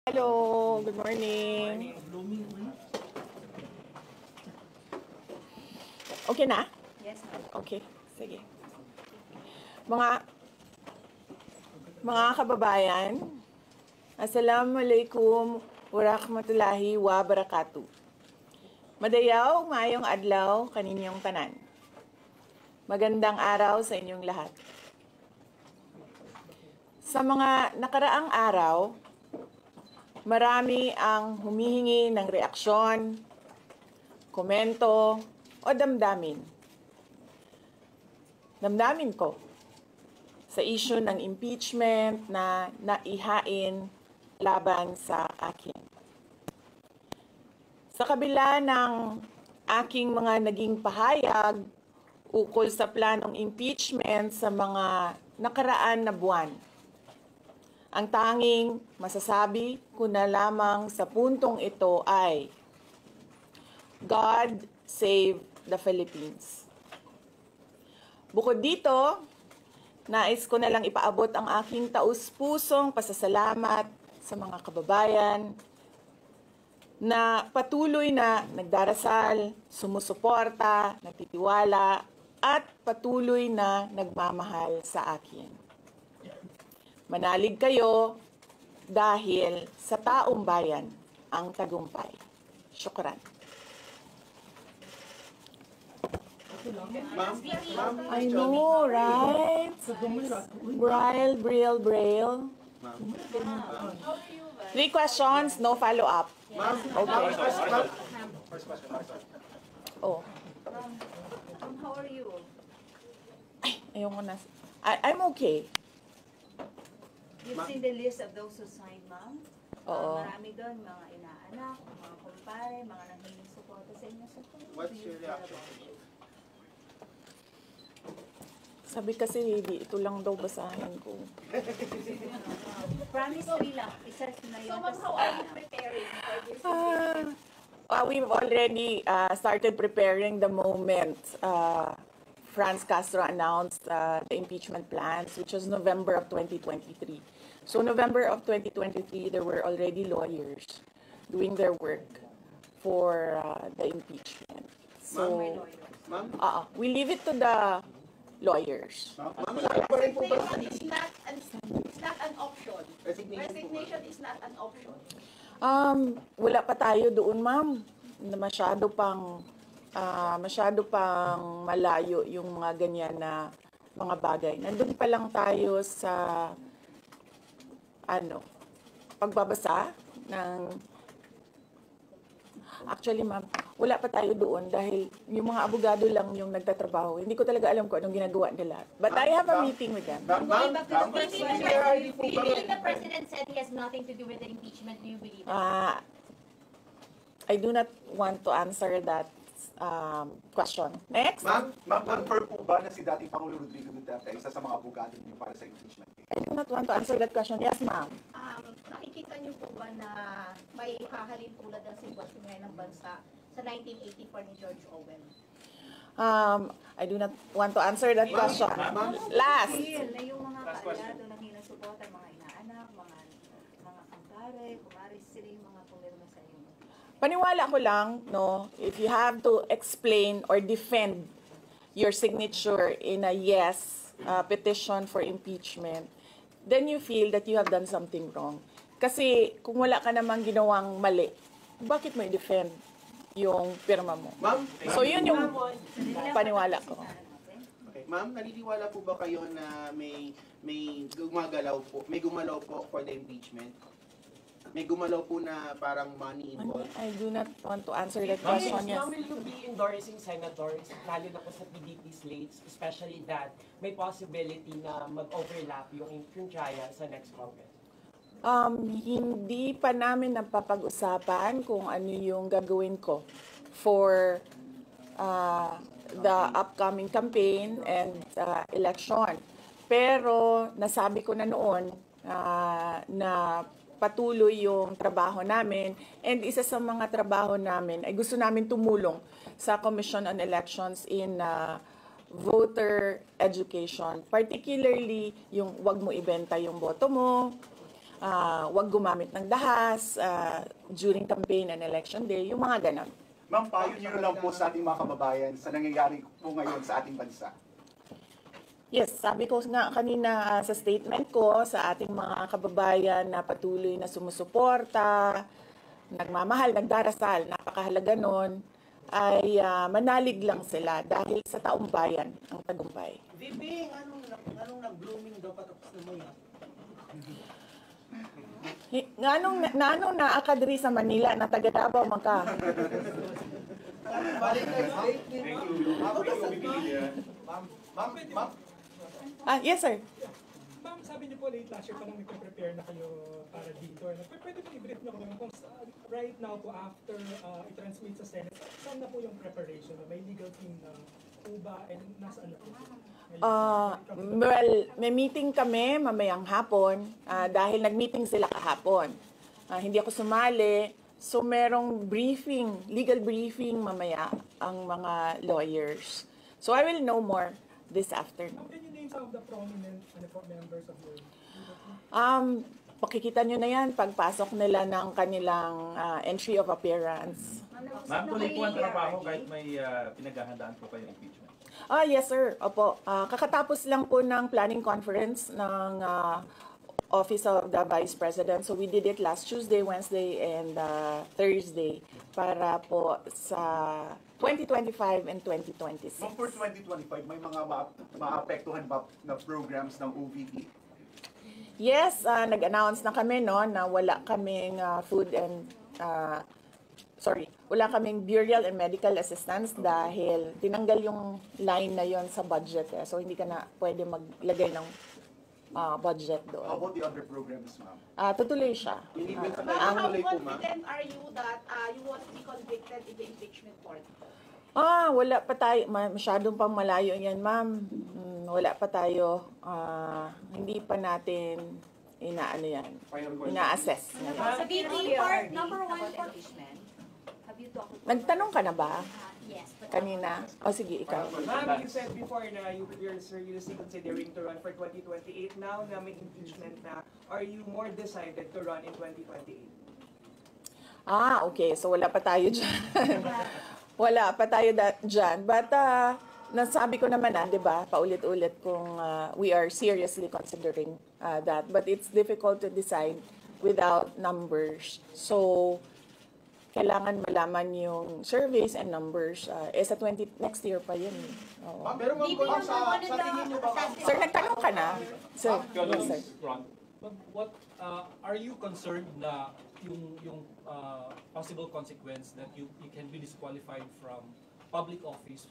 Hello, good morning. Okay na? Yes, ma'am. Okay, sige. Mga kababayan, Assalamualaikum warahmatullahi wabarakatuh. Madayaw, maayong adlaw kaninyong tanan. Magandang araw sa inyong lahat. Sa mga nakaraang araw, marami ang humihingi ng reaksyon, komento, o damdamin. Damdamin ko sa issue ng impeachment na naihain laban sa akin. Sa kabila ng aking mga naging pahayag ukol sa planong impeachment sa mga nakaraan na buwan, ang tanging masasabi ko na lamang sa puntong ito ay God save the Philippines. Bukod dito, nais ko na lang ipaabot ang aking taus-pusong pasasalamat sa mga kababayan na patuloy na nagdarasal, sumusuporta, nagtitiwala, at patuloy na nagmamahal sa akin. Manalig kayo dahil sa taong bayan ang tagumpay. Syukran. I know, right? Braille. 3 questions, no follow-up. Okay. Oh. How are you? Ay, ayoko na. I'm okay. You've seen the list of those who signed, ma'am? Oo. Marami doon, mga inaanak, mga kumpare, mga nanghiling suporta sa inyo. What's your reaction? Sabi kasi, ito lang daw basahin ko. Promise me lang, isa na yun. So, ma'am, how are you preparing for this? We've already started preparing the moment Franz Castro announced the impeachment plans, which was November of 2023. So November of 2023, there were already lawyers doing their work for the impeachment. So, we leave it to the lawyers. Resignation is not an option. Resignation is not an option. Wala pa tayo doon, ma'am. Masyado pang malayo yung mga ganyan na mga bagay. Nandun pa lang tayo sa pagbabasa ng actually, ma'am, wala pa tayo doon dahil yung mga abogado lang yung nagtatrabaho. Hindi ko talaga alam kung anong ginagawa nila. But I have a meeting with them. Going back to the president, the president said he has nothing to do with the impeachment. Do you believe that? I do not want to answer that question. Next. Ma'am, confirm po ba na si dating Pangulo Rodrigo Duterte ay isa sa mga abogado niyo para sa impeachment? I do not want to answer that question. Yes, ma'am. Nakikita niyo po ba na may hahalin tulad ng sitwasyon ngayon ng bansa sa 1984 ni George Orwell? I do not want to answer that question. Last. Na yung mga kaalyado, nanghiling suporta, mga inaanak, mga kumpare, kumari, sila yung mga pumirma sa inyo. Paniwala ko lang, no, if you have to explain or defend your signature in a yes petition for impeachment, then you feel that you have done something wrong. Kasi kung wala ka namang ginawang mali, bakit mo i-defend yung pirma mo? Ma'am, So yun yung paniwala ko. okay. Ma'am, naniniwala po ba kayo na may gumalaw po for the impeachment? May gumalaw po na parang money involved? I do not want to answer that question. Yes. Ma'am, will you be endorsing senators, lalo na po sa PDP slates, especially that may possibility na mag-overlap yung trial sa next Congress? Hindi pa namin napapag-usapan kung ano yung gagawin ko for the upcoming campaign and election. Pero nasabi ko na noon na patuloy yung trabaho namin, and isa sa mga trabaho namin ay gusto namin tumulong sa Commission on Elections in voter education, particularly yung wag mo ibenta yung boto mo, wag gumamit ng dahas during campaign and election day, yung mga ganon. Ma'am, payo niyo lang po sa ating mga kababayan sa nangyayari po ngayon sa ating bansa. Yes, sabi ko nga kanina sa statement ko sa ating mga kababayan na patuloy na sumusuporta, nagmamahal, nagdarasal, napakahalaga nun, ay manalig lang sila dahil sa taong bayan ang tagumpay. Bibing, anong nag-blooming daw patapos na mga? Nanong naaka diri sa Manila na taga Davao man ka. Yes sir. Ma'am, sabi niyo po late last year pa lang nagpe-prepare na kayo para dito. Pwede po i-brief niyo kung right now po after i-transmit sa Senate, saan na po yung preparation? May legal team na po ba and nasa ano po? Well, may meeting kami mamayang hapon dahil nag-meeting sila kahapon. Hindi ako sumali. So merong briefing, legal briefing mamaya ang mga lawyers. So I will know more this afternoon. Can you name some of the prominent members of your Pakikita nyo na yan pagpasok nila ng kanilang entry of appearance. Ma'am, tuloy po ang trabaho kahit may pinaghahandaan po kayong impeachment. Yes sir, opo. Kakatapos lang po ng planning conference ng Office of the Vice President. So we did it last Tuesday, Wednesday, and Thursday para po sa 2025 and 2026. Ma'am, for 2025, may mga maapektuhan ba na programs ng OVP? Yes, nag-announce na kami no na wala kaming wala kaming burial and medical assistance dahil tinanggal yung line na yon sa budget. So hindi ka na pwede maglagay ng budget How doon. about the other programs, ma'am? Tutuloy siya. How confident are you that you won't be convicted in the impeachment court? Wala pa tayo. Masyadong pang malayo yan, ma'am. Wala pa tayo. Hindi pa natin ina-assess. Sa BP part, number 1 for impeachment. Have you talked to Nagtanong ka na ba Yes. But kanina? Sige, ikaw. Ma'am, you said before na you're seriously considering to run for 2028. Now na may impeachment na, are you more decided to run in 2028? Okay. So wala pa tayo dyan. Wala pa tayo dyan. But nasabi ko naman di ba, paulit-ulit kung we are seriously considering that. But it's difficult to decide without numbers. So, kailangan malaman yung surveys and numbers. Sa next year pa yun. Oo. Ma'am, pero ma'am, sa tingin niyo ba, ma'am? Sir, nagtanong ka na? Sir, yes, sir. What are you concerned na yung possible consequence that you can be disqualified from public office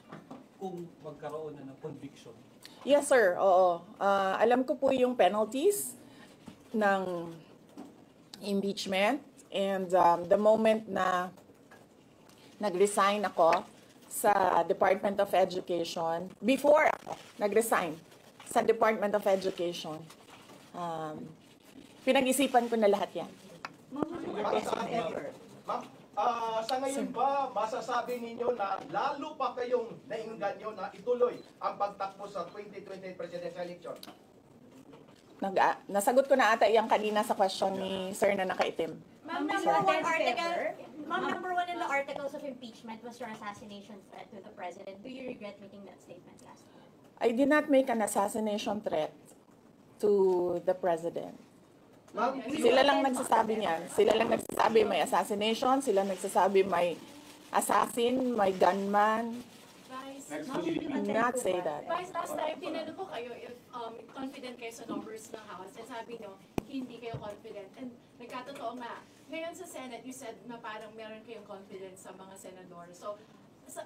kung magkaroon na ng conviction? Yes, sir. Oo. Alam ko po yung penalties ng impeachment. And the moment na nag-resign ako sa Department of Education, before ako nag-resign sa Department of Education, pinag-isipan ko na lahat yan. Ma'am, sa ngayon ba, masasabi ninyo na lalo pa kayong nainganyo na ituloy ang pagtakbo sa 2028 presidential election? Nasagot ko na ata yung kanina sa question ni Sir na nakaitim. Ma'am, number one in the articles of impeachment was your assassination threat to the president. Do you regret making that statement last time? I did not make an assassination threat to the president. Sila lang nagsasabi niyan. Sila lang nagsasabi may assassination, sila nagsasabi may assassin, may gunman. Do not say that. Vice, last time, tinanong ko kayo if confident kayo sa numbers ng House. And sabi nyo, hindi kayo confident. And nagkatotoo nga. Ngayon sa Senate, you said na parang meron kayong confidence sa mga senador. So,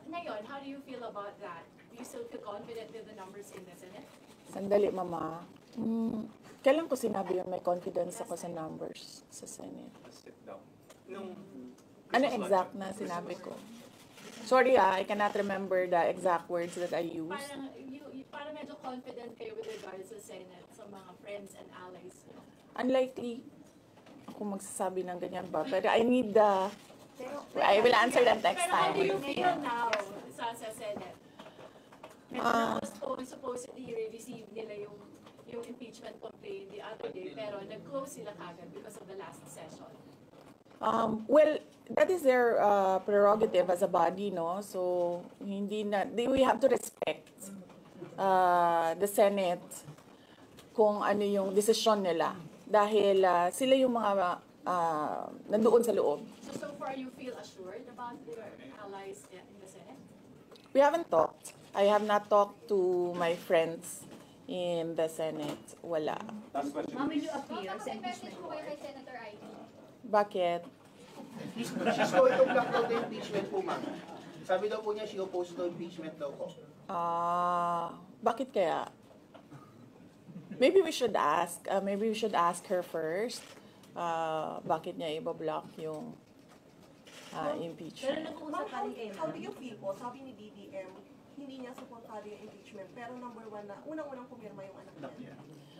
ngayon, how do you feel about that? Do you still feel confident with the numbers in the Senate? Sandali, Mama. Kailan ko sinabi yun may confidence ako sa numbers sa Senate? Ano exact na sinabi ko? Sorry I cannot remember the exact words that I used. Parang medyo confident kayo with regards sa Senate, sa mga friends and allies. Unlikely ako magsasabi ng ganyan ba. Pero I need the... I will answer that next Pero how do time. you feel now sa Senate? Medyo na-postpone, supposedly, receive nila yung yung impeachment complaint the other day, pero nag-close sila kagad because of the last session. Well, that is their prerogative as a body, no? So, we have to respect the Senate kung ano yung desisyon nila. Dahil sila yung mga nandoon sa loob. So far you feel assured about your allies in the Senate? We haven't talked. I have not talked to my friends in the Senate. Wala. Ma'am, will you appear sa Message impeachment po kayo court? kay Senator Ivy. Bakit? She's going to block daw the impeachment po, ma'am. Sabi daw po niya, she opposed to impeachment daw po. Bakit kaya? Maybe we should ask. Maybe we should ask her first. Bakit niya i-block yung impeachment? Nag-uusap ka rin How do you feel po? Sabi ni DDM, hindi niya supportado yung impeachment. Pero number one na, unang-unang pumirma yung anak niya.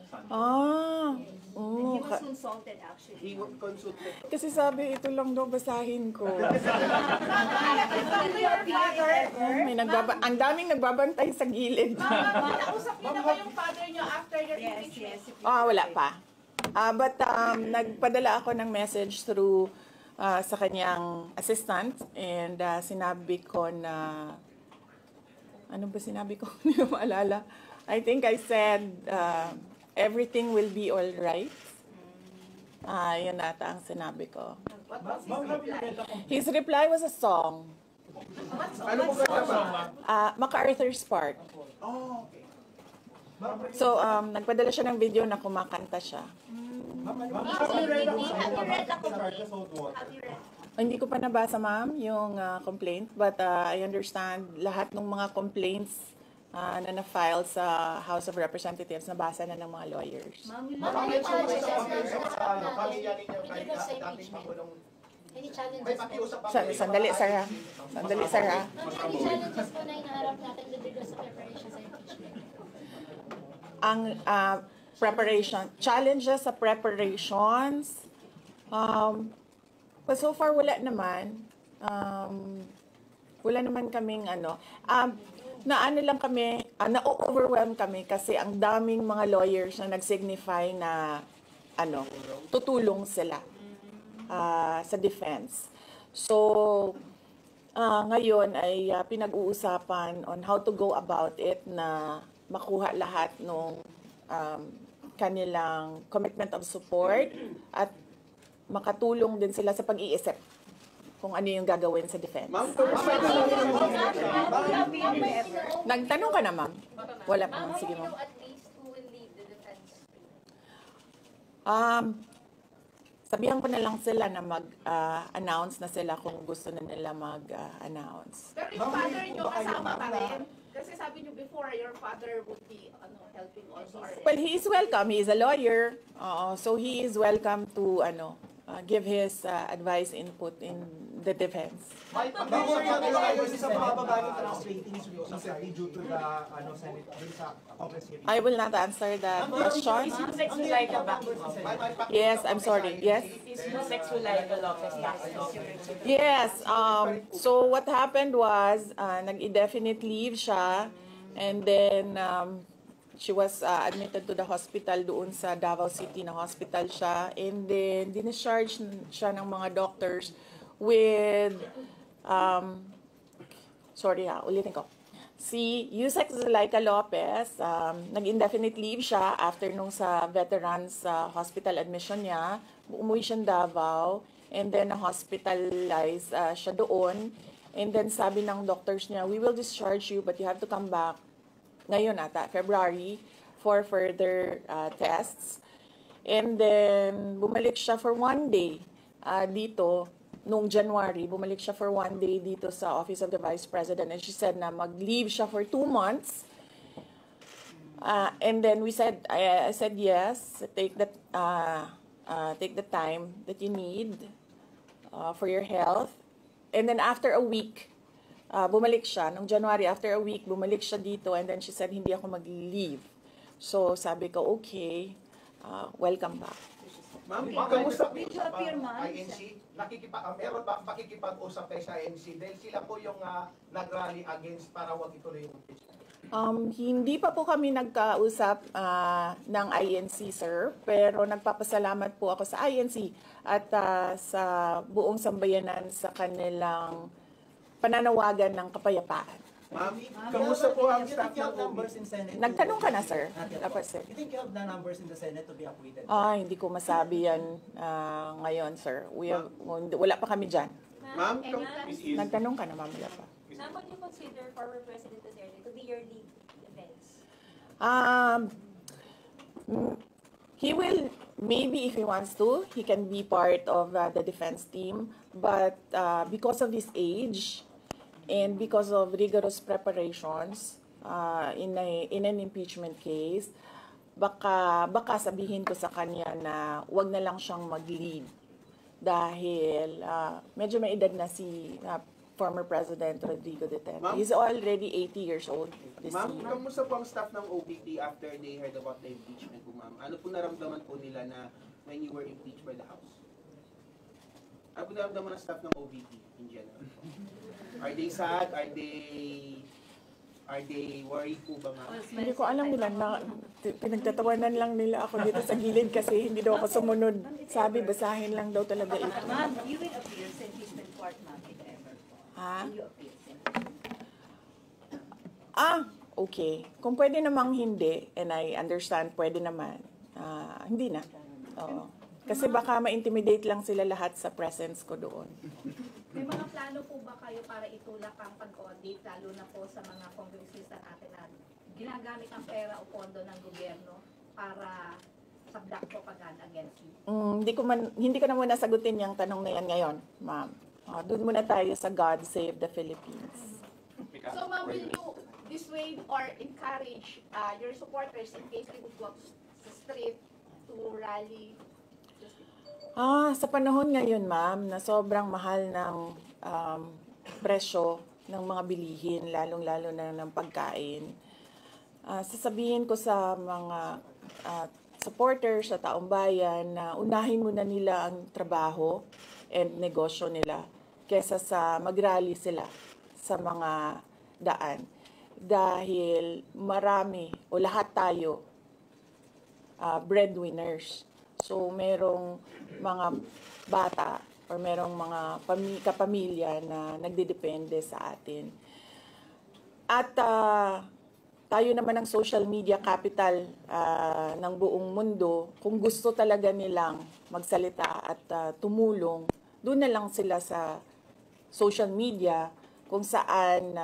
He was consulted actually. He consulted. Kasi sabi, ito lang daw basahin ko. Ang daming nagbabantay sa gilid. Nausap niyo na ba yung father niyo after your impeachment? Wala pa. But nagpadala ako ng message through sa kanyang assistant and sinabi ko na, ano ba sinabi ko? Hindi ko maalala. I think I said, everything will be all right. Yun ata ang sinabi ko. What was his reply? His reply was a song. Ano po ba? MacArthur's Park. Oh, okay. So, nagpadala siya ng video na kumakanta siya. Have you read the complaint? Have you read? Hindi ko pa nabasa, ma'am, yung complaint. But I understand lahat ng mga complaints na na-file sa House of Representatives, nabasa na ng mga lawyers. Ma'am, will Bakit you siya sa pamilya ninyo kay dating Pangulong? Any challenges May po? pakiusap pa Sandali, Sarah. Sandali, Sarah. Ma'am, any challenges po na hinaharap natin with regards sa preparation sa impeachment? Ang challenges sa preparations, but so far wala naman. Wala naman kaming na-ano lang kami, na-overwhelm kami kasi ang daming mga lawyers na nag-signify na tutulong sila sa defense. So, ngayon ay pinag-uusapan on how to go about it na makuha lahat ng kanilang commitment of support at makatulong din sila sa pag-iisip kung ano yung gagawin sa defense. Ma'am, Nagtanong ka na, ma'am? Wala pa. Ma'am, Sige, you ma'am. know at least who will lead the defense? Sabihan ko na lang sila na mag-announce na sila kung gusto na nila mag-announce. Pero yung father niyo kasama pa rin? Kasi sabi niyo before, your father would be helping also. Well, he is welcome. He is a lawyer. So he is welcome to give his advice, input in the defense. May pag-uusap kayo sa mababa ng tax ratings recently due to the Senate dun sa Congress hearing. I will not answer that question. Is Yusek Zulaika back? Yes, I'm sorry. Yes. Is Yusek Zulaika Lopez back? Yes. So what happened was, nag-indefinite leave siya, and then she was admitted to the hospital doon sa Davao City na hospital siya, and then discharge siya ng mga doctors with ulitin ko. Si Yusek Zulaika Lopez, nag-indefinite leave siya after nung sa veterans hospital admission niya. Umuwi siya ng Davao, and then hospitalized siya doon. And then sabi ng doctors niya, we will discharge you but you have to come back ngayon ata, February, for further tests. And then bumalik siya for one day dito. Noong January, bumalik siya for one day dito sa Office of the Vice President, and she said na mag-leave siya for 2 months. And then I said yes, take the time that you need for your health. And then after a week, bumalik siya. Noong January, after a week, bumalik siya dito, and then she said, hindi ako mag-leave. So sabi ko, okay, welcome back. Ma'am, Did kamusta you appear, ma'am? INC? Meron ba pakikipag-usap kayo sa INC? Dahil sila po yung nag-rally against para wag ituloy yung impeachment. Hindi pa po kami nagkausap ng INC, sir, pero nagpapasalamat po ako sa INC at sa buong sambayanan sa kanilang pananawagan ng kapayapaan. Ma'am, kamusta po ang staff ng numbers OBP? in Senate? Nagtanong ka na, sir? Dapat, sir. You think you have the numbers in the Senate to be acquitted? Hindi ko masabi yan ngayon, sir. Wala pa kami dyan. Ma'am, Nagtanong ka na, ma'am. Wala pa. Ma'am, would you consider former President Duterte to be your lead defense? He will, maybe if he wants to, he can be part of the defense team. But because of his age and because of rigorous preparations in an impeachment case, baka sabihin ko sa kanya na wag na lang siyang mag-lead dahil medyo may edad na si former President Rodrigo Duterte. He's already 80 years old this Ma'am, year. kamusta po ang staff ng OBP after they heard about the impeachment po, ma'am? Ano po naramdaman po nila na when you were impeached by the House? Ano po naramdaman ng staff ng OBP in general? Are they sad? Are they worried po ba, ma'am? Hindi ko alam nila na pinagtatawanan lang nila ako dito sa gilid kasi hindi daw ako sumunod. Sabi, basahin lang daw talaga ito. Ma'am, you will appear sa impeachment court, ma'am, if ever. Ha? Will you appear sa Okay. Kung pwede namang hindi, and I understand, pwede naman. Hindi na. Oo. Kasi baka ma-intimidate lang sila lahat sa presence ko doon. May mga plano po ba kayo para itulak ang pag-audit, lalo na po sa mga kongresista natin na ginagamit ang pera o pondo ng gobyerno para subduct propaganda against you? Hindi ko na muna sagutin yung tanong na yan ngayon, ma'am. Doon muna tayo sa God Save the Philippines. So ma'am, will you dissuade or encourage your supporters in case they would go to the street to rally? Sa panahon ngayon, ma'am, na sobrang mahal ng presyo ng mga bilihin, lalong-lalo na ng pagkain, sasabihin ko sa mga supporters sa taong bayan na unahin muna nila ang trabaho and negosyo nila kesa sa mag-rally sila sa mga daan. Dahil marami o lahat tayo breadwinners. So merong mga bata or merong mga kapamilya na nagdedepende sa atin. At tayo naman ang social media capital ng buong mundo. Kung gusto talaga nilang magsalita at tumulong, doon na lang sila sa social media kung saan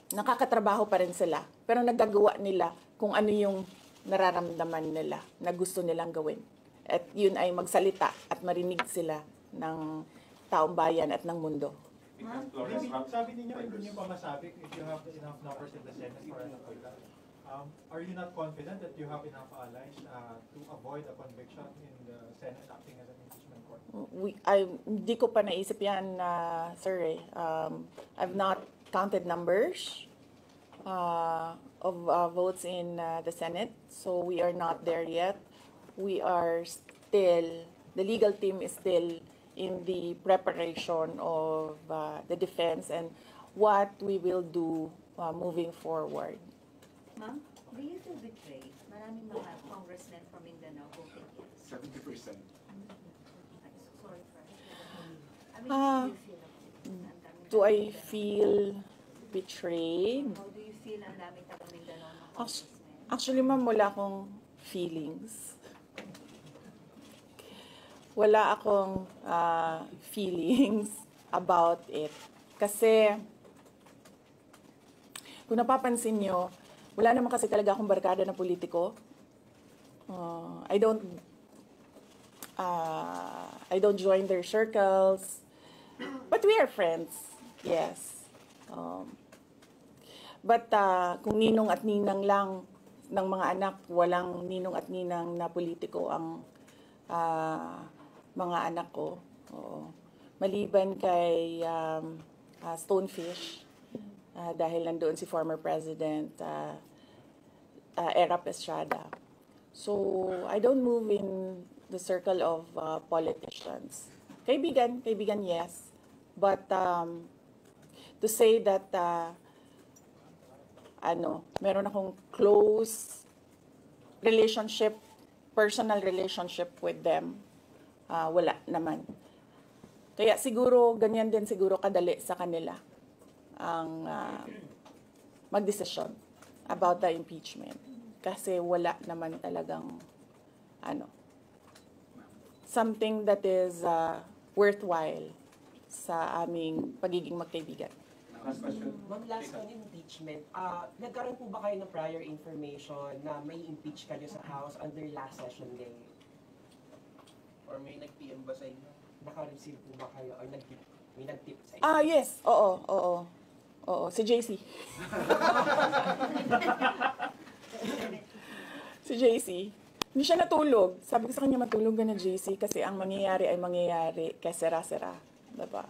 nakakatrabaho pa rin sila. Pero nagagawa nila kung ano yung nararamdaman nila na gusto nilang gawin. At yun ay magsalita at marinig sila ng taong bayan at ng mundo. Sabi ninyo, hindi niyo pa masabi if you have enough numbers in the Senate for an acquittal. Are you not confident that you have enough allies to avoid a conviction in the Senate acting as an impeachment court? Hindi ko pa naisip yan, sir. I've not counted numbers of votes in the Senate, so we are not there yet. We are still, the legal team is still in the preparation of the defense and what we will do moving forward. Ma'am, do you feel betrayed? Maraming mga congressmen from Mindanao voted yes. 70%. Sorry for that. Do I feel betrayed? How do you feel ang daming taga Mindanao na congressmen? Actually, ma'am, wala akong feelings. Wala akong feelings about it. Kasi, kung napapansin nyo, wala naman kasi talaga akong barkada na politiko. I don't join their circles. But we are friends. Yes. But kung ninong at ninang lang ng mga anak, walang ninong at ninang na politiko ang mga anak ko. Maliban kay Stonefish, dahil nandoon si former President Erap Estrada. So, I don't move in the circle of politicians. Kaibigan, yes. But to say that meron akong close relationship, personal relationship with them. Wala naman. Kaya siguro, ganyan din siguro kadali sa kanila ang magdesisyon about the impeachment. Kasi wala naman talagang something that is worthwhile sa aming pagiging magkaibigan. Last question. Ma'am, last on impeachment, nagkaroon po ba kayo ng prior information na may impeach kayo sa House on their last session day? Or may nag-PM ba sa inyo? Naka-receive po ba kayo or may nag-tip sa inyo? Yes. Oo. Si JC. Si JC. Hindi siya natulog. Sabi ko sa kanya, matulog ka na, JC, kasi ang mangyayari ay mangyayari kay sera-sera. Diba?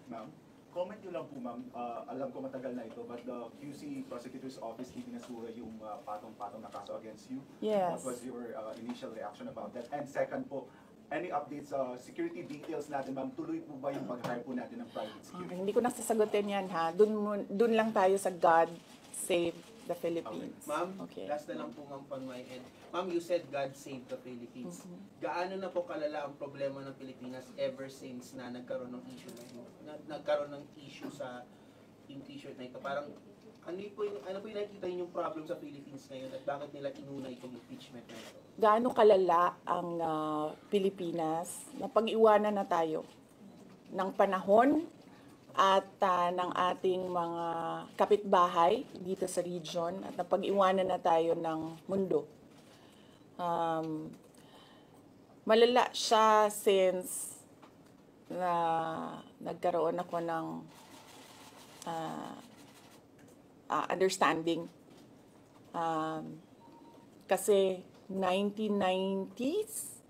Ma'am, comment nyo lang po, ma'am. Alam ko matagal na ito, but the QC Prosecutor's Office ibinasura yung patong-patong na kaso against you. Yes. What was your initial reaction about that? And second po, any updates sa security details natin, ma'am? Tuloy po ba yung pag-hire po natin ng private security? Hindi ko nasasagutin yan, ha? Dun lang tayo sa God Save the Philippines. Okay. Ma'am, Okay. last na lang po ma'am from my end. Ma'am, you said God save the Philippines. Gaano na po kalala ang problema ng Pilipinas ever since na nagkaroon ng issue na ito? Nagkaroon ng issue sa impeachment na ito? Parang ano po yung nakikita yung problem sa Philippines ngayon at bakit nila inuna itong impeachment na ito? Gaano kalala ang Pilipinas na pag-iwanan na tayo ng panahon at ng ating mga kapitbahay dito sa region at napag-iwanan na tayo ng mundo. Malala siya since na nagkaroon ako ng understanding. Kasi 1990s,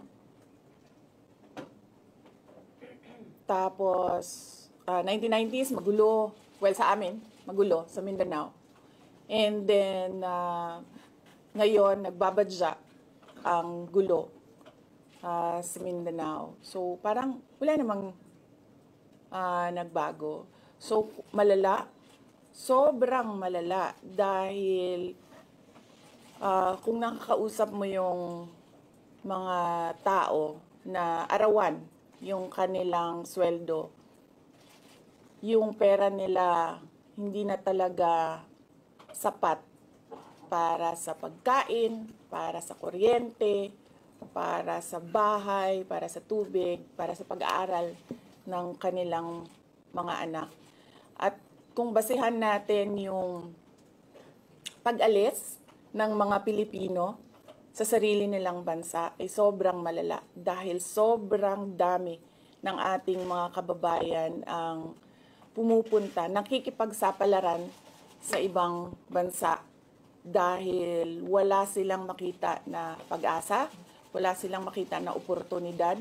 tapos 1990s, magulo. Well, sa amin, magulo, sa Mindanao. And then, ngayon, nagbabadya ang gulo sa Mindanao. So, parang wala namang nagbago. So, malala. Sobrang malala. Dahil, kung nakakausap mo yung mga tao na arawan yung kanilang sweldo, yung pera nila hindi na talaga sapat para sa pagkain, para sa kuryente, para sa bahay, para sa tubig, para sa pag-aaral ng kanilang mga anak. At kung basehan natin yung pag-alis ng mga Pilipino sa sarili nilang bansa ay sobrang malala dahil sobrang dami ng ating mga kababayan ang pumupunta, nakikipagsapalaran sa ibang bansa dahil wala silang makita na pag-asa, wala silang makita na oportunidad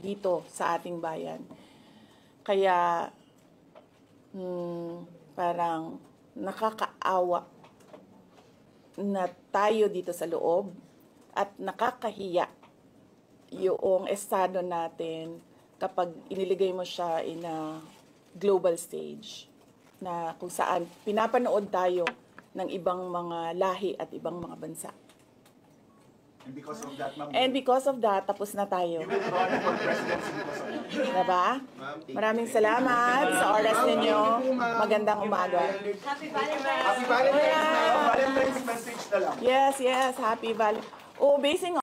dito sa ating bayan. Kaya parang nakakaawa na tayo dito sa loob at nakakahiya yung estado natin kapag iniligay mo siya in a global stage na kung saan pinapanood tayo ng ibang mga lahi at ibang mga bansa. And because of that, ma'am, And because of that, tapos na tayo. you will run for presidency because of that. Diba? Maraming salamat sa oras ninyo. Magandang umaga. Happy Valentine's! Happy Valentine's Day! Valentine's message na lang. Yes. Happy Valentine's. Basing